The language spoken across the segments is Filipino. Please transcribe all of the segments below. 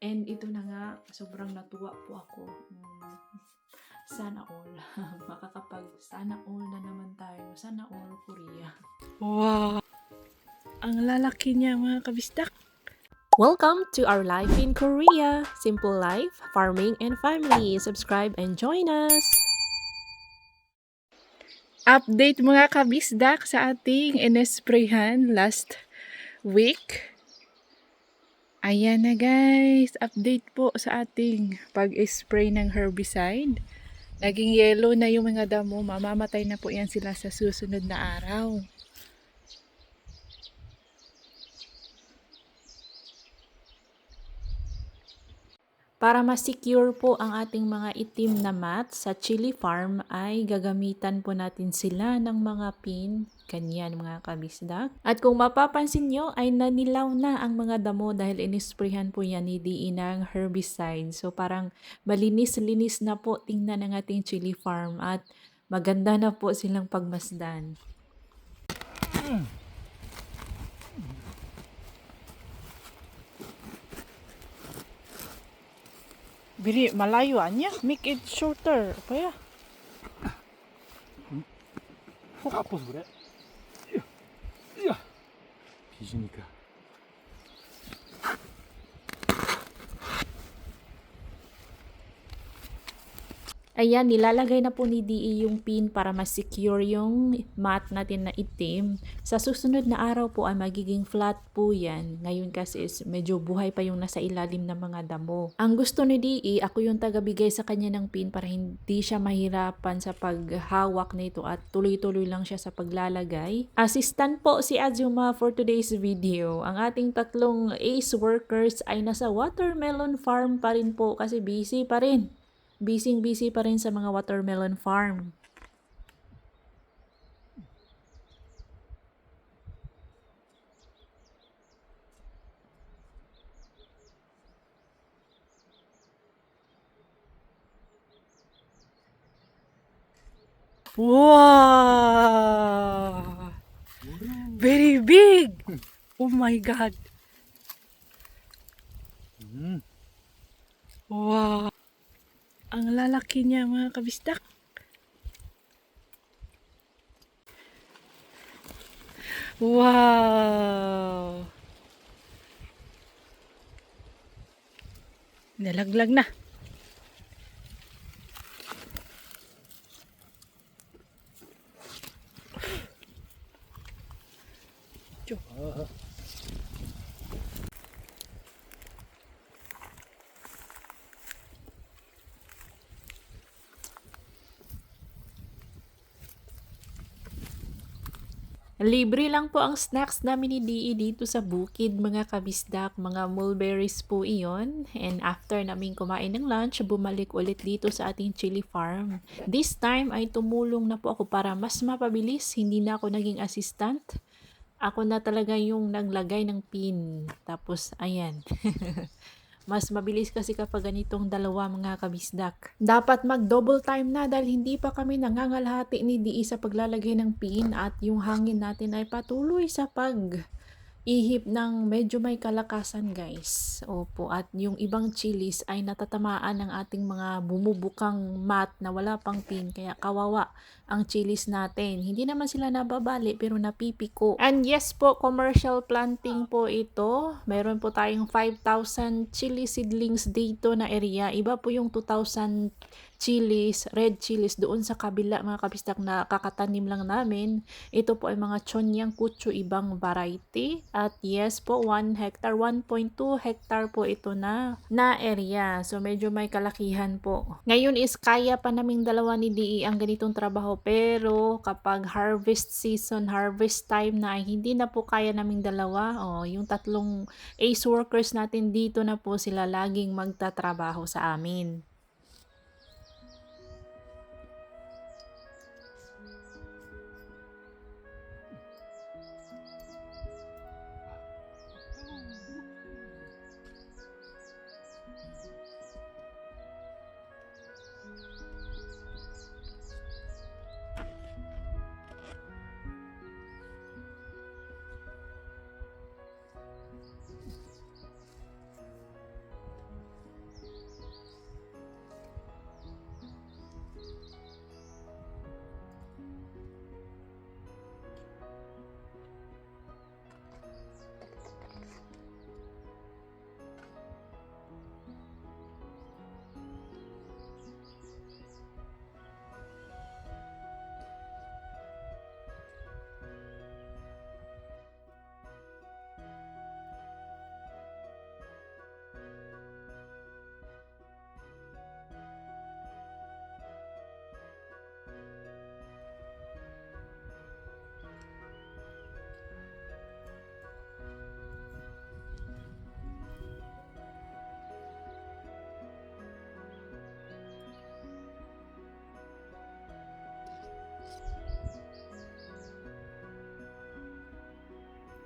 And ito na nga, sobrang natuwa po ako. Sana all. Sana all na naman tayo. Sana all Korea. Wow! Ang lalaki niya mga kabisdak. Welcome to our life in Korea. Simple life, farming, and family. Subscribe and join us. Update mga kabisdak sa ating inesprayhan last week. Ayan na guys, update po sa ating pag-spray ng herbicide. Naging yellow na yung mga damo, mamamatay na po yan sila sa susunod na araw. Para ma-secure po ang ating mga itim na mat sa chili farm ay gagamitan po natin sila ng mga pin, kanyan mga kabisdak. At kung mapapansin nyo ay nanilaw na ang mga damo dahil inisprayhan po yan ni DE ng herbicide. So parang malinis-linis na po tingnan ang ating chili farm at maganda na po silang pagmasdan. Biri, malayo anya. Make it shorter. Apa ya? 아파서 그래? 이야, 비지니까. Ayan, nilalagay na po ni DE yung pin para ma-secure yung mat natin na itim. Sa susunod na araw po ay magiging flat po yan. Ngayon kasi is medyo buhay pa yung nasa ilalim ng mga damo. Ang gusto ni DE, ako yung tagabigay sa kanya ng pin para hindi siya mahirapan sa paghawak nito at tuloy-tuloy lang siya sa paglalagay. Assistant po si Azuma for today's video. Ang ating tatlong ACE workers ay nasa watermelon farm pa rin po kasi busy pa rin. Busy pa rin sa mga watermelon farm. Wow! Very big! Oh my God! Wow! Ang lalaki niya mga kabisdak. Wow! Nalaglag na. Libre lang po ang snacks namin ni DE dito sa bukid mga kabisdak, mga mulberries po iyon. And after namin kumain ng lunch, bumalik ulit dito sa ating chili farm. This time ay tumulong na po ako para mas mapabilis, hindi na ako naging assistant. Ako na talaga yung naglagay ng pin. Tapos ayan. Mas mabilis kasi kapag ganitong dalawa mga kabisdak. Dapat mag-double time na dahil hindi pa kami nangangalhati ni DE sa paglalagay ng pin at yung hangin natin ay patuloy sa ihip ng medyo may kalakasan guys. Opo, at yung ibang chilies ay natatamaan ng ating mga bumubukang mat na wala pang pin. Kaya kawawa ang chilies natin. Hindi naman sila nababali pero napipiko. And yes po, commercial planting po ito. Meron po tayong 5,000 chili seedlings dito na area. Iba po yung 2,000 chilies, red chilies doon sa kabila mga kabistak na kakatanim lang namin. Ito po ay mga Chonyang Kutsu, ibang variety. At yes po, 1 hectare, 1.2 hectare po ito na area. So medyo may kalakihan po. Ngayon is kaya pa naming dalawa ni DE ang ganitong trabaho. Pero kapag harvest season, harvest time na ay hindi na po kaya naming dalawa. Yung tatlong ACE workers natin dito na po sila laging magtatrabaho sa amin.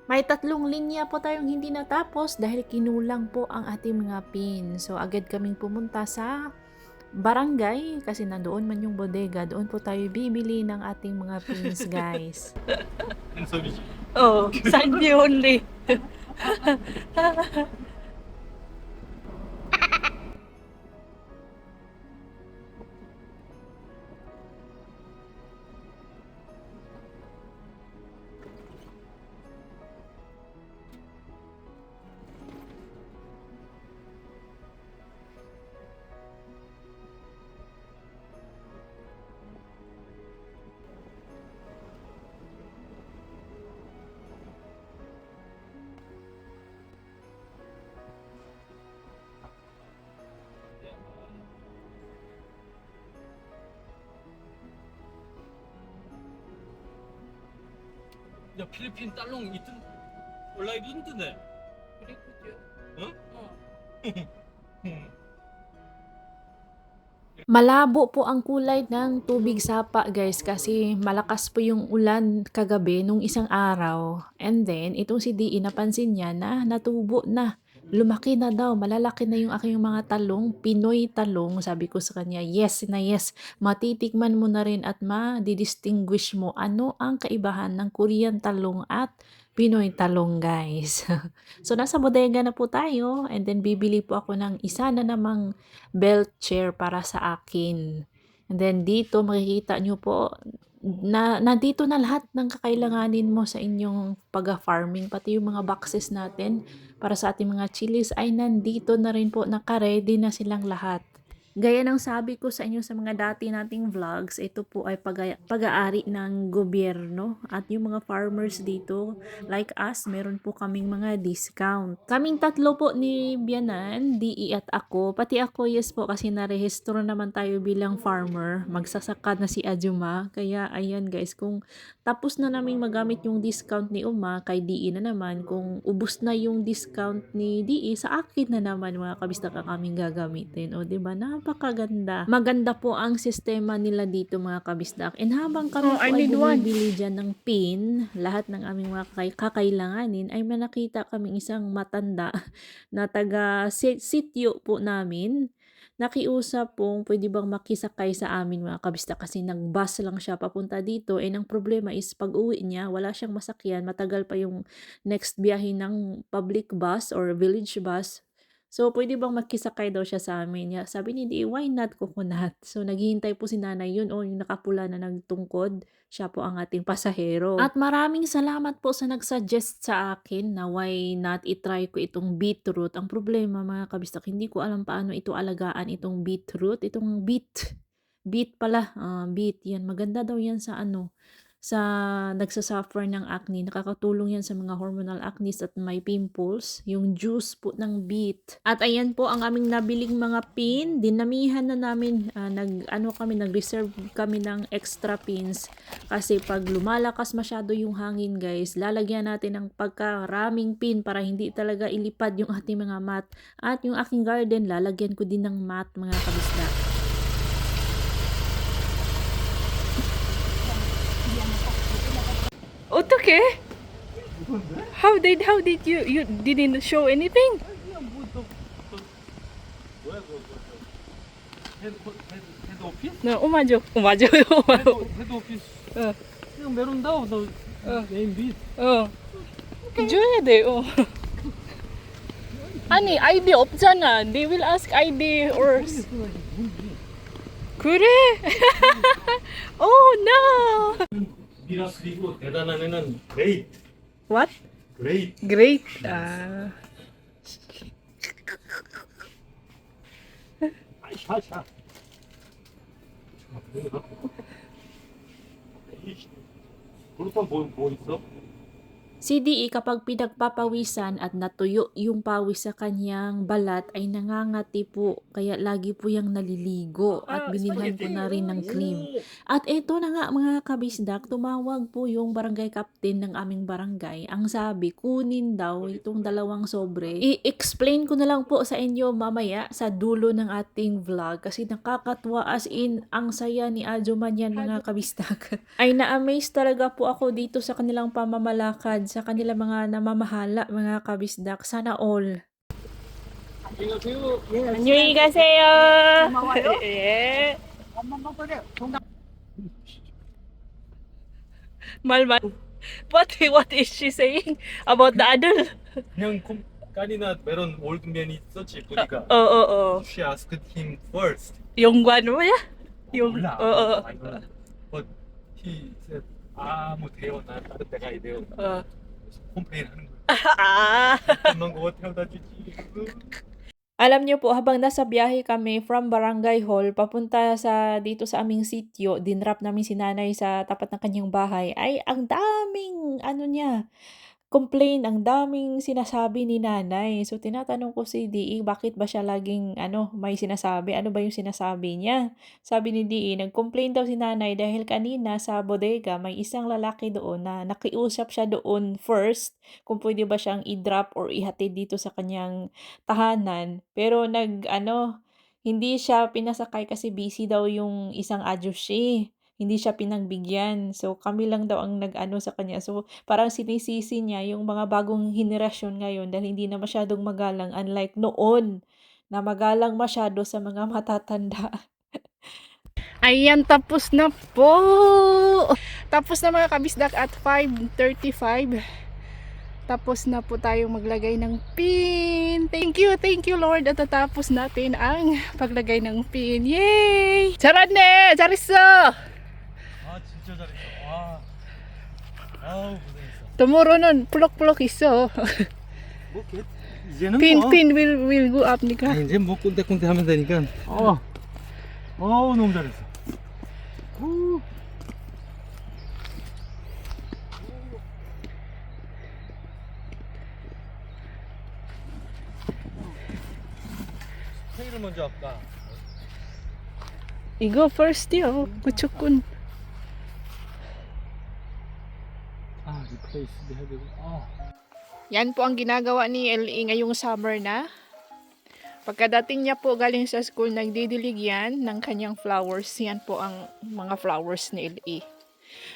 May 3 linya po tayong hindi natapos dahil kinulang po ang ating mga pin. So agad kaming pumunta sa barangay kasi nandoon man yung bodega. Doon po tayo bibili ng ating mga pins, guys. han섭이지. Oh, Sunday only. 야 필리핀 달롱 있던 온라인 있던데. 응? Malabo po ang kulay ng tubig sapa, guys, kasi malakas po yung ulan kagabi nung isang araw. And then, itong si DE napansin niya na natubo na. Lumaki na daw, malalaki na yung aking mga talong, Pinoy talong. Sabi ko sa kanya, yes na yes, matitikman mo na rin at ma-distinguish mo ano ang kaibahan ng Korean talong at Pinoy talong, guys. So, nasa bodega na po tayo and then bibili po ako ng isa na namang belt chair para sa akin. And then dito makikita nyo po na nandito na lahat ng kakailanganin mo sa inyong pag-farming, pati yung mga boxes natin para sa ating mga chilies ay nandito na rin po, naka-ready na silang lahat. Gaya ng sabi ko sa inyo sa mga dati nating vlogs, ito po ay pag-aari ng gobyerno at yung mga farmers dito, like us, meron po kaming mga discount. Kaming tatlo po ni Bianan, DE at ako, pati ako yes po kasi narehistro naman tayo bilang farmer, magsasaka na si Ajuma, kaya ayan guys, kung tapos na namin magamit yung discount ni Uma, kay DE na naman, kung ubos na yung discount ni DE, sa akin na naman mga kabista ka kaming gagamitin. O diba, napakaganda. Maganda po ang sistema nila dito mga kabisdak. And habang kami po I ay need one. bumibili dyan ng pin, lahat ng aming mga kakailanganin, ay manakita kaming isang matanda na taga sityo po namin. Nakiusap pong pwede bang makisakay sa amin mga kabista kasi nag-bus lang siya papunta dito. And ang problema is pag uwi niya, wala siyang masakyan. Matagal pa yung next biyahe ng public bus or village bus. So, pwede bang makisakay daw siya sa amin? Sabi ni Di, why not, coconut? So, naghihintay po si nanay yun. O, yung nakapula na nagtungkod. Siya po ang ating pasahero. At maraming salamat po sa nagsuggest sa akin na why not itry ko itong beetroot. Ang problema mga kabistak, hindi ko alam paano ito alagaan itong beetroot. Itong beet pala. Beet, yan. Maganda daw yan sa sa nagsasuffer ng acne. Nakakatulong yan sa mga hormonal acne at may pimples. Yung juice po ng beet. At ayan po ang aming nabiling mga pin. Dinamihan na namin. Nag-reserve kami ng extra pins. Kasi pag lumalakas masyado yung hangin guys, lalagyan natin ng pagkaraming pin para hindi talaga ilipad yung ating mga mat. At yung aking garden, lalagyan ko din ng mat mga kabisda. 어떻게? How did you didn't show anything? 뭐야 그거 헤드 오피스? 나 맞아. 맞아요. 헤드 오피스. 어. 그냥 메론다우 너 네임 빛. 줘야 돼. 아니 아이디 없잖아. They will ask ID or 그래? Oh no. 미라스 리고 대단한 애는 그레이트. What? 그레이트. Great. 샤샤. 그렇다면 뭐 있어? Si DE kapag pinagpapawisan at natuyo yung pawis sa kanyang balat ay nangangati po, kaya lagi po yung naliligo at binilhan ko na rin ng cream. At eto na nga mga kabisdak, tumawag po yung barangay captain ng aming barangay. Ang sabi, kunin daw itong 2 sobre. I-explain ko na lang po sa inyo mamaya sa dulo ng ating vlog kasi nakakatuwa, as in ang saya ni Ajuman yan mga kabisdak. Ay na-amaze talaga po ako dito sa kanilang pamamalakad sa sa kanila mga namamahala, mga kabisdak. Sana all. 안녕하세요. 안녕히 가세요. 예. 말만. What is she saying about the adult? 그냥 까니나 메론 올드맨이 있었지 보니까. Oo. She asked him first. Yung ano ya? Yung 몰라. oo. But he said 뭐 돼요. 난 다른 데 가야 돼요. 그래서 컴플레인 하는 거야. Ah. 엄만 거 태워다 주지. Alam niyo po, habang nasa biyahe kami from Barangay Hall, papunta sa dito sa aming sitio, dinrap namin si nanay sa tapat ng kanyang bahay, ay ang daming, complain, ang daming sinasabi ni nanay. So, tinatanong ko si DE, bakit ba siya laging, may sinasabi? Ano ba yung sinasabi niya? Sabi ni DE, nag-complain daw si nanay dahil kanina sa bodega, may isang lalaki doon na nakiusap siya doon first, kung pwede ba siyang i-drop or ihatid dito sa kanyang tahanan. Pero hindi siya pinasakay kasi busy daw yung isang ajushi. Hindi siya pinagbigyan. So, kami lang daw ang nag-ano sa kanya. So, parang sinisisi niya yung mga bagong henerasyon ngayon dahil hindi na masyadong magalang unlike noon na magalang masyado sa mga matatanda. Ayan, tapos na po. Tapos na mga kabisdak at 5:35. Tapos na po tayong maglagay ng pin. Thank you Lord. At tatapos natin ang paglagay ng pin. Yay! 잘했네! 잘했어! 아 진짜 잘했어. 와. 아우 고생했어. Tomorrow 플럭플럭 있어. 뭐 이제는 Pin will go up 니까. 이제 뭐 꼰대꼰대 하면 되니까. 너무 잘했어. 스테이를 먼저 할까? 이거 first요. 무조건. 리플레이스 해야 되고. Yan po ang ginagawa ni LE ngayong summer na. Pagkadating niya po galing sa school, nagdidilig yan ng kanyang flowers. Yan po ang mga flowers ni LE.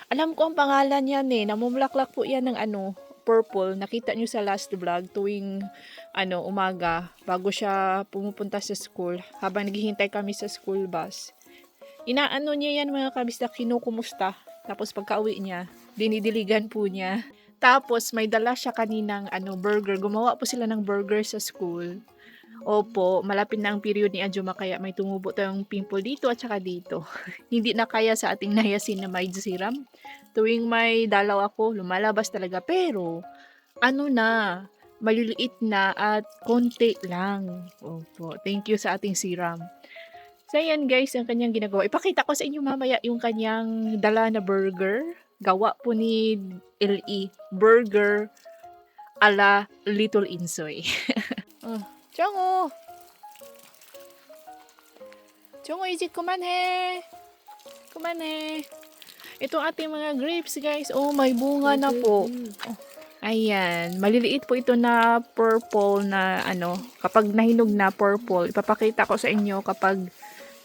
Alam ko ang pangalan yan namumulaklak po yan ng purple. Nakita nyo sa last vlog tuwing umaga bago siya pumupunta sa school. Habang naghihintay kami sa school bus. Inaano niya yan mga kabisda, kinukumusta. Tapos pagka-uwi niya, dinidiligan po niya. Tapos may dala siya kaninang burger. Gumawa po sila ng burger sa school. Opo, malapit na ang period ni Ajuma kaya may tumubo tayong pimple dito at saka dito. Hindi na kaya sa ating niacinamide serum. Tuwing may dalaw ako, lumalabas talaga. Pero, maliliit na at konti lang. Opo, thank you sa ating serum. So, yan guys, ang kanyang ginagawa. Ipakita ko sa inyo mamaya yung kanyang dala na burger. Gawa po ni LE. Burger ala Little Insoy. 정우! 정우, 이제 그만해. Kumane. Itong ating mga grapes, guys. Oh, may bunga na po. Oh, ayan. Maliliit po ito na purple na kapag nahinog na purple. Ipapakita ko sa inyo kapag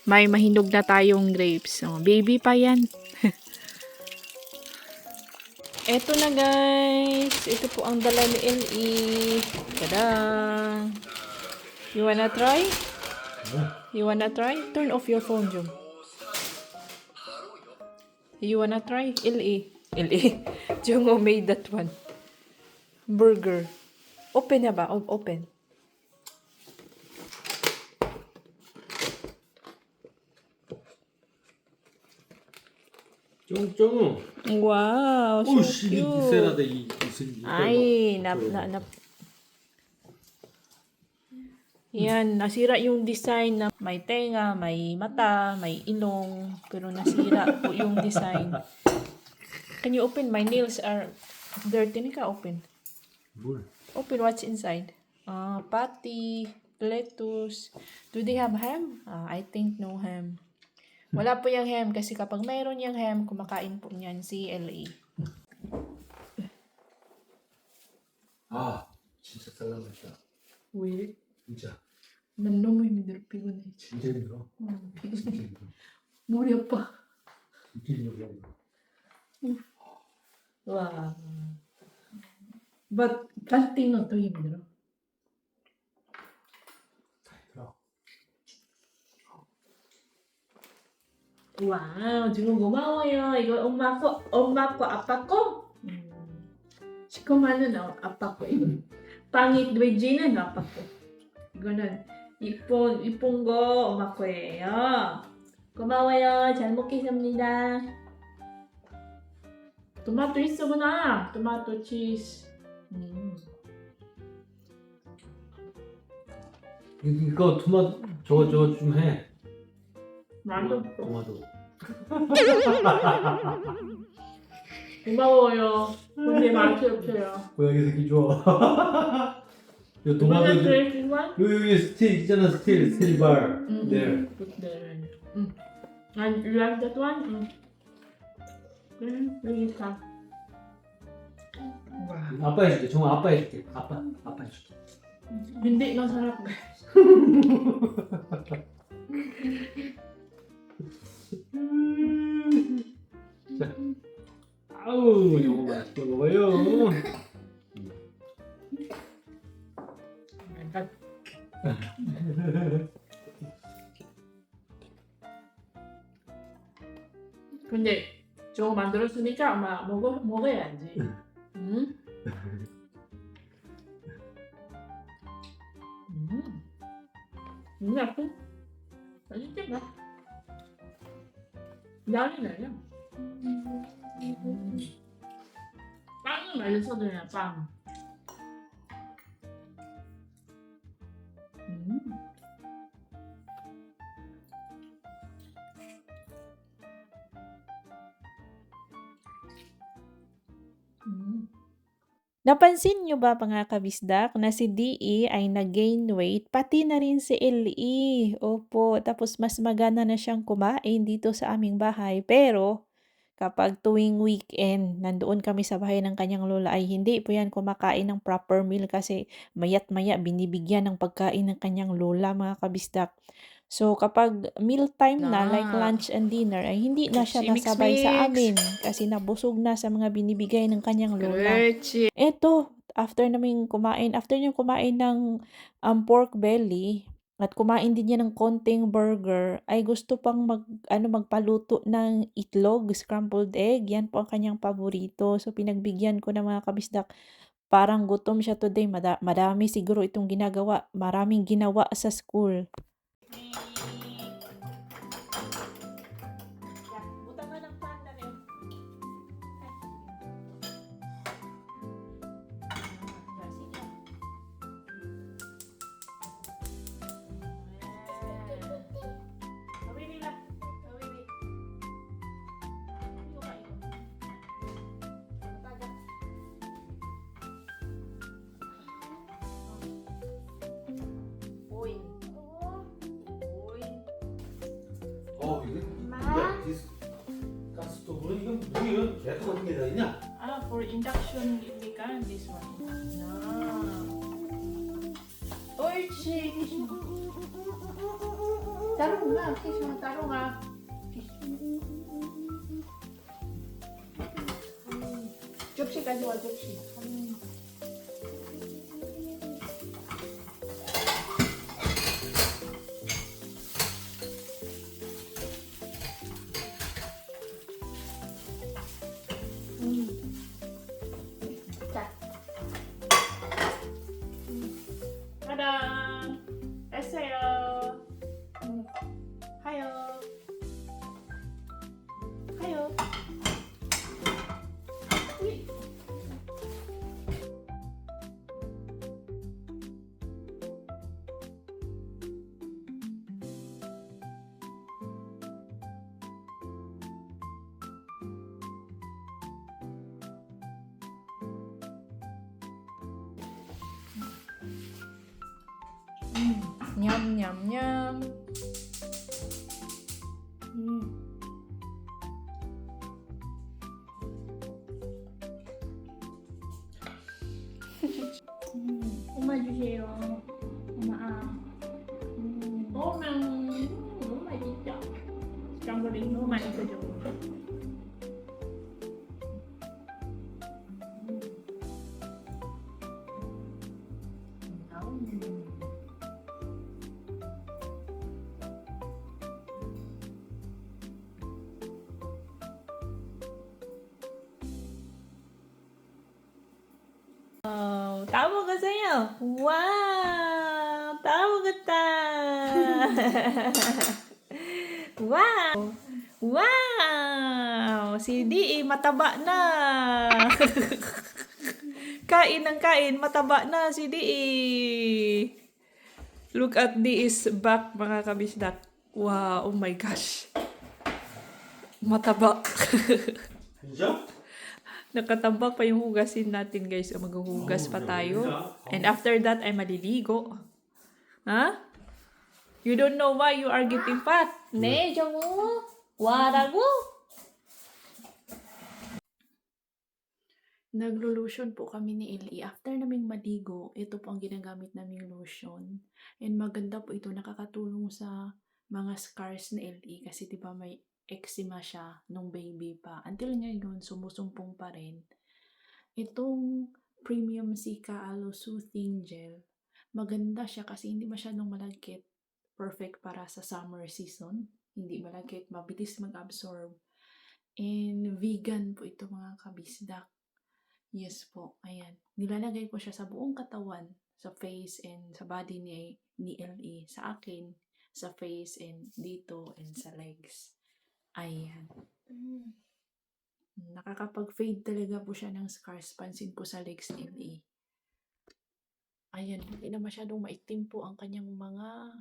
may mahinog na tayong grapes. Oh, baby pa yan. Ito na, guys. Ito po ang dala ni LE. Tada! You wanna try? You wanna try? Turn off your phone, Jum. You wanna try? LE. Jungo made that one. Burger. Open na ba? Open. 쫑쫑. Wow, so cute. 이세라데 이. Ay, Yan, nasira yung design na may tenga, may mata, may ilong, pero nasira po yung design. Can you open? My nails are dirty. Nika, open. 뭘? Open what's inside. Patty, lettuce. Do they have ham? I think no ham. Wala po yung ham kasi kapag mayroon yung ham, kumakain po niyan si LE. 진짜 쌀라맛이다. 왜? 진짜. 난 너무 힘들어. 피곤해. 진짜 힘들어. 피곤해. 머리 아파. 진짜 힘들어. 와. But planting 또 힘들어. 와우, 지금 고마워요. 이거 엄마 거, 아빠 거? 시커먼은 아빠 거. 이거 빵이 돼지는 아빠 거. 이거는 이쁜 거 엄마 거예요. 고마워요. 잘 먹겠습니다. 토마토 있어구나. 토마토 치즈. 이거 토마토 저거 좀 해. 맛없어. 토마토. 고마워요. 근데 맛이 없어요. 고양이 새끼 좋아. 이 토마토 이거는 좀- 제일 중요한? 여기 스틸 있잖아, 스틸 bar. 네. 네. And you like that one? 여기 있다. 와. 아빠 해줄게. 정아 아빠 해줄게. 아빠 해줄게. Hindi masarap. 자, 아우 이거 맛있게 먹어요. 근데 저거 만들었으니까 아마 먹어야지. 응? 나쁜? 맛있지 마. 양이 나요. 빵은 맛있어도 그냥 빵. Napansin niyo ba mga kabisdak na si DE ay nag-gain weight, pati na rin si LE. Opo, tapos mas magana na siyang kumain dito sa aming bahay. Pero kapag tuwing weekend, nandoon kami sa bahay ng kanyang lola ay hindi po yan kumakain ng proper meal kasi mayat maya binibigyan ng pagkain ng kanyang lola mga kabisdak. So kapag meal time na like lunch and dinner ay hindi na siya Mix, nasabay sa mix. amin kasi nabusog na sa mga binibigay ng kanyang lola. 그렇지. Eto, after niyang kumain ng pork belly at kumain din niya ng konting burger, ay gusto pang magpaluto ng itlog, scrambled egg. Yan po ang kanyang paborito. So pinagbigyan ko ng mga kabisdak. Parang gutom siya today. Madami siguro itong ginagawa. Maraming ginawa sa school. 가스토브는 이건 뭐야? 계속 어디 다 있냐? For induction illegal, this one. 옳지. 따로 가, 키스 따로 가. 접시 가져와, 접시. 자. 짜잔. 됐어요. 하요. 하요. 우이. 냠냠냠. 엄마 주세요. 엄마. 엄마. 너무 맛있다. 장거리 너무 맛있어져. tama ka sa'yo. Wow! Tama ka ta! Wow! Wow! Si D.E. mataba na! Kain ng kain, mataba na si D.E. Look at D.E.'s back, mga kabisdak. Wow! Oh my gosh! Mataba. Nakatambak pa yung hugasin natin, guys. Maghuhugas pa tayo. And after that, ay maliligo. Ha? You don't know why you are getting fat. Ne, Jomo? Warago? Naglo-lotion po kami ni Ellie. After naming maligo, ito po ang ginagamit naming lotion. And maganda po ito, nakakatulong sa mga scars ni Ellie. Kasi diba may eczema siya nung baby pa. Until ngayon, sumusumpong pa rin. Itong Premium Cica Aloe Soothing Gel, maganda siya kasi hindi masyadong malagkit. Perfect para sa summer season. Hindi malagkit, mabilis mag-absorb. And vegan po ito, mga kabisdak. Yes po, ayan. Nilalagay ko siya sa buong katawan, sa face and sa body ni LE. Sa akin, sa face and dito and sa legs. Ayan. Nakakapag-fade talaga po siya ng scars. Pansin ko sa legs ni LE. Ayan, hindi na masyadong maitim po ang kanyang mga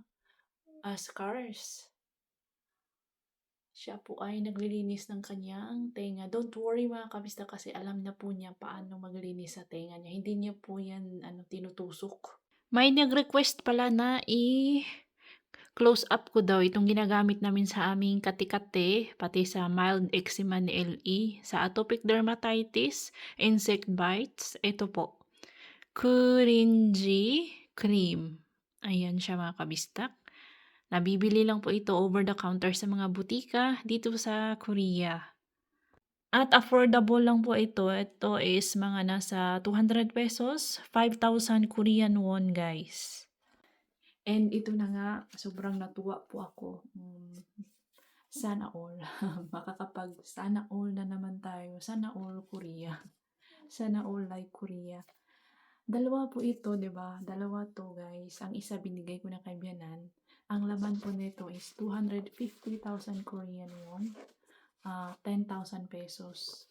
scars. Siya po ay naglilinis ng kanyang tenga. Don't worry mga kabista kasi alam na po niya paano maglinis sa tenga niya. Hindi niya po yan tinutusok. May nag-request pala na close up ko daw itong ginagamit namin sa aming kati-kati, pati sa mild eczema ni LE, sa atopic dermatitis, insect bites. Ito po, Kurinji Cream. Ayan siya, mga kabistak. Nabibili lang po ito over the counter sa mga butika dito sa Korea. At affordable lang po ito. Ito is mga nasa 200 pesos, 5,000 Korean won, guys. And ito na nga, sobrang natuwa po ako. Sana all. Sana all na naman tayo. Sana all Korea. Sana all like Korea. Dalawa po ito, di ba? Dalawa to, guys. Ang isa binigay ko na kay Bianan. Ang laman po nito is 250,000 Korean won. 10,000 pesos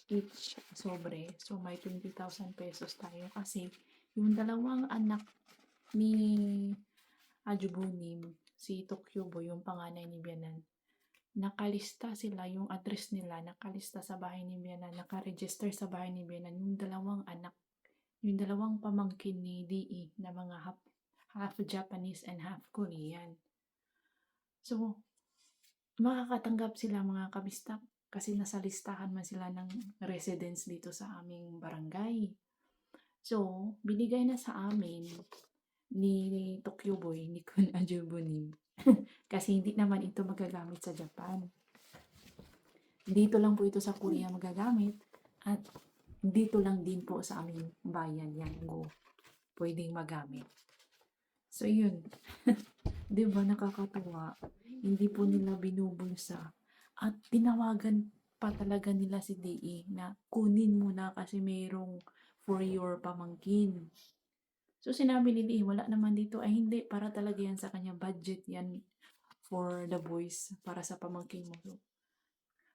each sobre. So, may 20,000 pesos tayo. Kasi, yung dalawang anak ni Ajubunim, si Tokyobo, yung panganay ni Bianan, nakalista sila, yung address nila, nakalista sa bahay ni Bianan, nakaregister sa bahay ni Bianan, yung dalawang anak, yung dalawang pamangkin ni DE na mga half Japanese and half Korean. So, makakatanggap sila, mga kabistak, kasi nasa listahan man sila ng residents dito sa aming barangay. So, binigay na sa amin ni Tokyo Boy, ni Kun Ajubunim. Kasi hindi naman ito magagamit sa Japan. Dito lang po ito sa Korea magagamit. At dito lang din po sa aming bayan, Yanggo, pwedeng magamit. So, yun. Diba, nakakatuwa. Hindi po nila binubulsa. At tinawagan pa talaga nila si DE na kunin mo na kasi mayroong for your pamangkin. So, sinabi ni DE, wala naman dito. Ay, hindi. Para talaga yan sa kanya. Budget yan for the boys. Para sa pamangkin mo. So,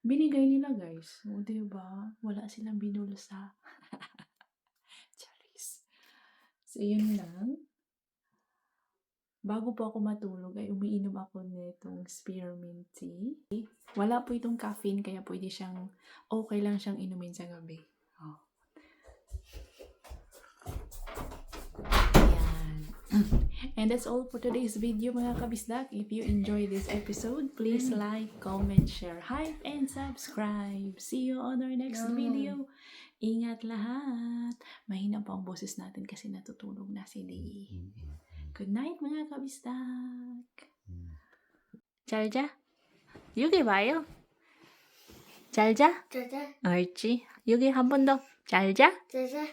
binigay nila, guys. O, diba? Wala silang binulsa. Charis. So, yun lang. Bago po ako matulog, ay umiinom ako nitong spearmint tea. Wala po itong caffeine, kaya pwede siyang, okay lang siyang inumin sa gabi. Oh. And that's all for today's video, mga kabisdak. If you enjoy this episode, please like, comment, share, hype, and subscribe. See you on our next video. Ingat lahat. Mahina po ang boses natin kasi natutulog na si DE. Good night, mga kabisdak. 잘 자. 여기 봐요. 잘 자. 짜자, 옳지. 여기 한 번 더. 잘 자. 짜자.